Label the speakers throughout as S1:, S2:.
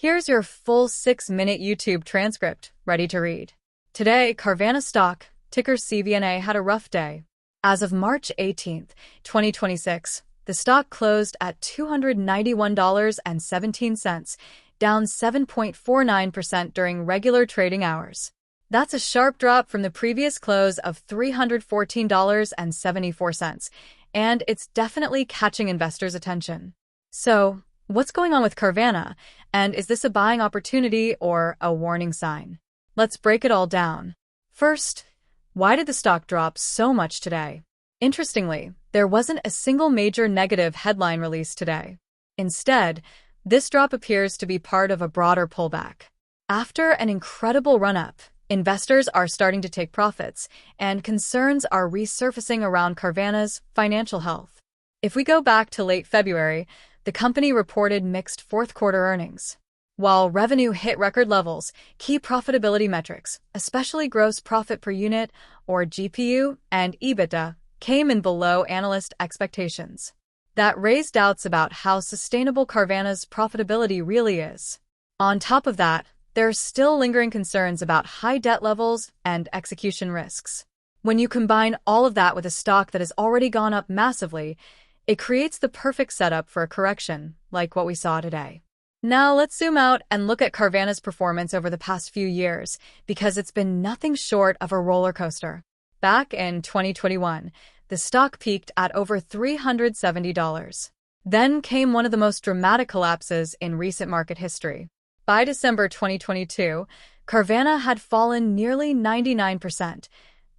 S1: Here's your full 6-minute YouTube transcript, ready to read. Today, Carvana stock, ticker CVNA, had a rough day. As of March 18, 2026, the stock closed at $291.17, down 7.49% during regular trading hours. That's a sharp drop from the previous close of $314.74, and it's definitely catching investors' attention. So, what's going on with Carvana, and is this a buying opportunity or a warning sign? Let's break it all down. First, why did the stock drop so much today? Interestingly, there wasn't a single major negative headline released today. Instead, this drop appears to be part of a broader pullback. After an incredible run-up, investors are starting to take profits, and concerns are resurfacing around Carvana's financial health. If we go back to late February, the company reported mixed fourth-quarter earnings. While revenue hit record levels, key profitability metrics, especially gross profit per unit, or GPU, and EBITDA, came in below analyst expectations. That raised doubts about how sustainable Carvana's profitability really is. On top of that, there are still lingering concerns about high debt levels and execution risks. When you combine all of that with a stock that has already gone up massively, it creates the perfect setup for a correction, like what we saw today. Now let's zoom out and look at Carvana's performance over the past few years, because it's been nothing short of a roller coaster. Back in 2021, the stock peaked at over $370. Then came one of the most dramatic collapses in recent market history. By December 2022, Carvana had fallen nearly 99%,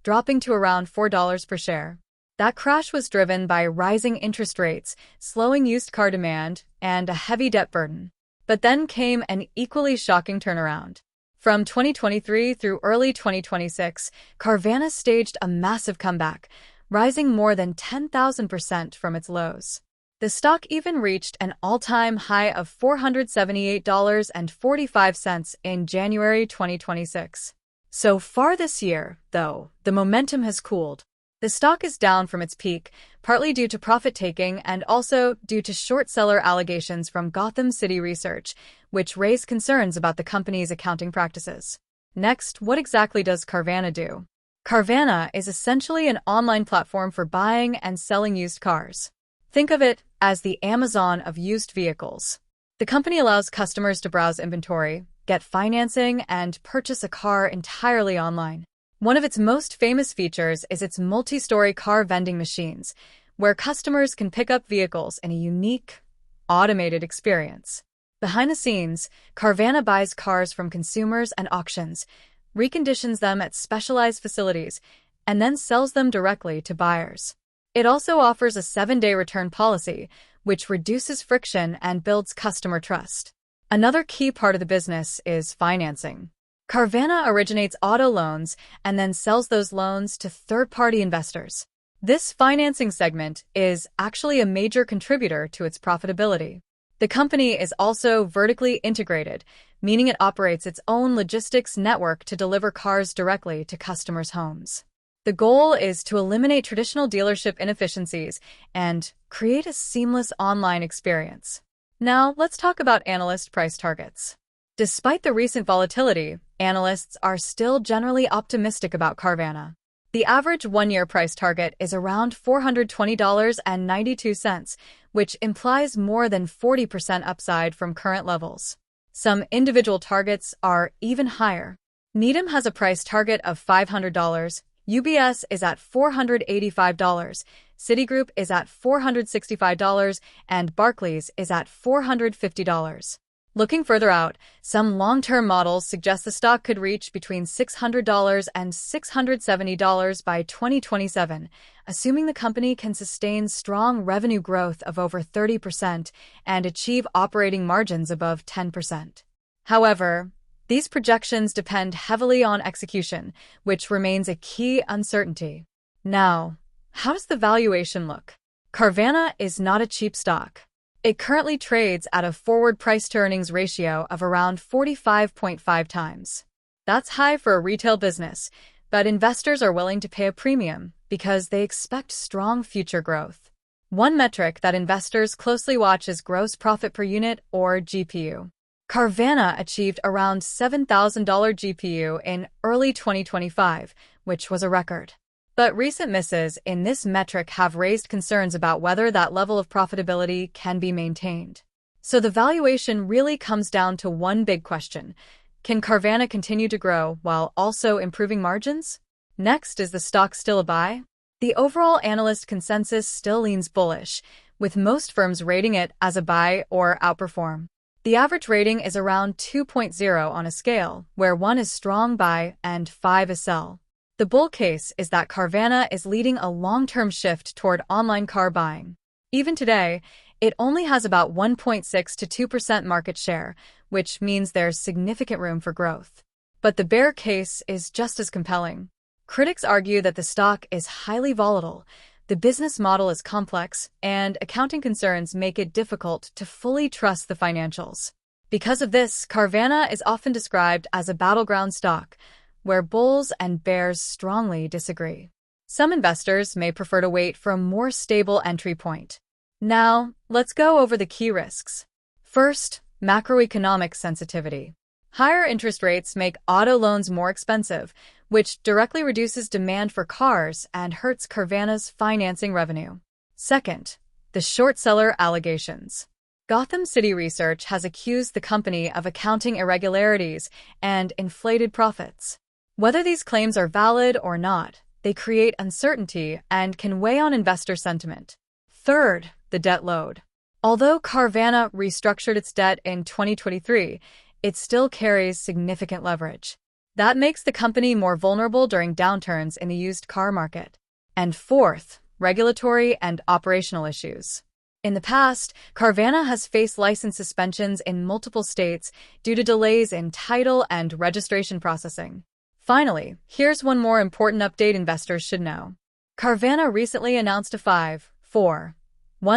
S1: dropping to around $4 per share. That crash was driven by rising interest rates, slowing used car demand, and a heavy debt burden. But then came an equally shocking turnaround. From 2023 through early 2026, Carvana staged a massive comeback, rising more than 10,000% from its lows. The stock even reached an all-time high of $478.45 in January 2026. So far this year, though, the momentum has cooled. The stock is down from its peak, partly due to profit-taking and also due to short seller allegations from Gotham City Research, which raised concerns about the company's accounting practices. Next, what exactly does Carvana do? Carvana is essentially an online platform for buying and selling used cars. Think of it as the Amazon of used vehicles. The company allows customers to browse inventory, get financing, and purchase a car entirely online. One of its most famous features is its multi-story car vending machines, where customers can pick up vehicles in a unique, automated experience. Behind the scenes, Carvana buys cars from consumers and auctions, reconditions them at specialized facilities, and then sells them directly to buyers. It also offers a 7-day return policy, which reduces friction and builds customer trust. Another key part of the business is financing. Carvana originates auto loans and then sells those loans to third-party investors. This financing segment is actually a major contributor to its profitability. The company is also vertically integrated, meaning it operates its own logistics network to deliver cars directly to customers' homes. The goal is to eliminate traditional dealership inefficiencies and create a seamless online experience. Now, let's talk about analyst price targets. Despite the recent volatility, analysts are still generally optimistic about Carvana. The average one-year price target is around $420.92, which implies more than 40% upside from current levels. Some individual targets are even higher. Needham has a price target of $500, UBS is at $485, Citigroup is at $465, and Barclays is at $450. Looking further out, some long-term models suggest the stock could reach between $600 and $670 by 2027, assuming the company can sustain strong revenue growth of over 30% and achieve operating margins above 10%. However, these projections depend heavily on execution, which remains a key uncertainty. Now, how does the valuation look? Carvana is not a cheap stock. It currently trades at a forward price-to-earnings ratio of around 45.5 times. That's high for a retail business, but investors are willing to pay a premium because they expect strong future growth. One metric that investors closely watch is gross profit per unit, or GPU. Carvana achieved around $7,000 GPU in early 2025, which was a record. But recent misses in this metric have raised concerns about whether that level of profitability can be maintained. So the valuation really comes down to one big question. Can Carvana continue to grow while also improving margins? Next, is the stock still a buy? The overall analyst consensus still leans bullish, with most firms rating it as a buy or outperform. The average rating is around 2.0 on a scale, where 1 is strong buy and 5 is sell. The bull case is that Carvana is leading a long-term shift toward online car buying. Even today, it only has about 1.6 to 2% market share, which means there's significant room for growth. But the bear case is just as compelling. Critics argue that the stock is highly volatile, the business model is complex, and accounting concerns make it difficult to fully trust the financials. Because of this, Carvana is often described as a battleground stock, where bulls and bears strongly disagree. Some investors may prefer to wait for a more stable entry point. Now, let's go over the key risks. First, macroeconomic sensitivity. Higher interest rates make auto loans more expensive, which directly reduces demand for cars and hurts Carvana's financing revenue. Second, the short seller allegations. Gotham City Research has accused the company of accounting irregularities and inflated profits. Whether these claims are valid or not, they create uncertainty and can weigh on investor sentiment. Third, the debt load. Although Carvana restructured its debt in 2023, it still carries significant leverage. That makes the company more vulnerable during downturns in the used car market. And fourth, regulatory and operational issues. In the past, Carvana has faced license suspensions in multiple states due to delays in title and registration processing. Finally, here's one more important update investors should know. Carvana recently announced a 5-4-1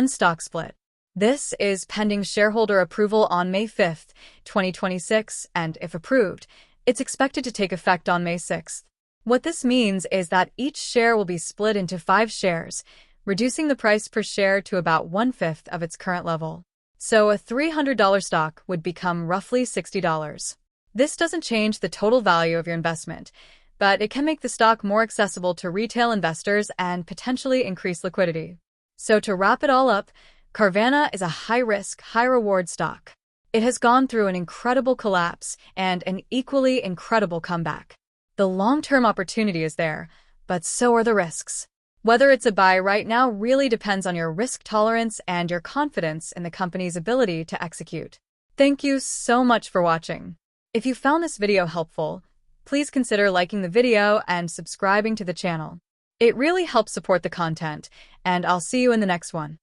S1: stock split. This is pending shareholder approval on May 5, 2026, and if approved, it's expected to take effect on May 6. What this means is that each share will be split into 5 shares, reducing the price per share to about 1/5 of its current level. So a $300 stock would become roughly $60. This doesn't change the total value of your investment, but it can make the stock more accessible to retail investors and potentially increase liquidity. So to wrap it all up, Carvana is a high-risk, high-reward stock. It has gone through an incredible collapse and an equally incredible comeback. The long-term opportunity is there, but so are the risks. Whether it's a buy right now really depends on your risk tolerance and your confidence in the company's ability to execute. Thank you so much for watching. If you found this video helpful, please consider liking the video and subscribing to the channel. It really helps support the content, and I'll see you in the next one.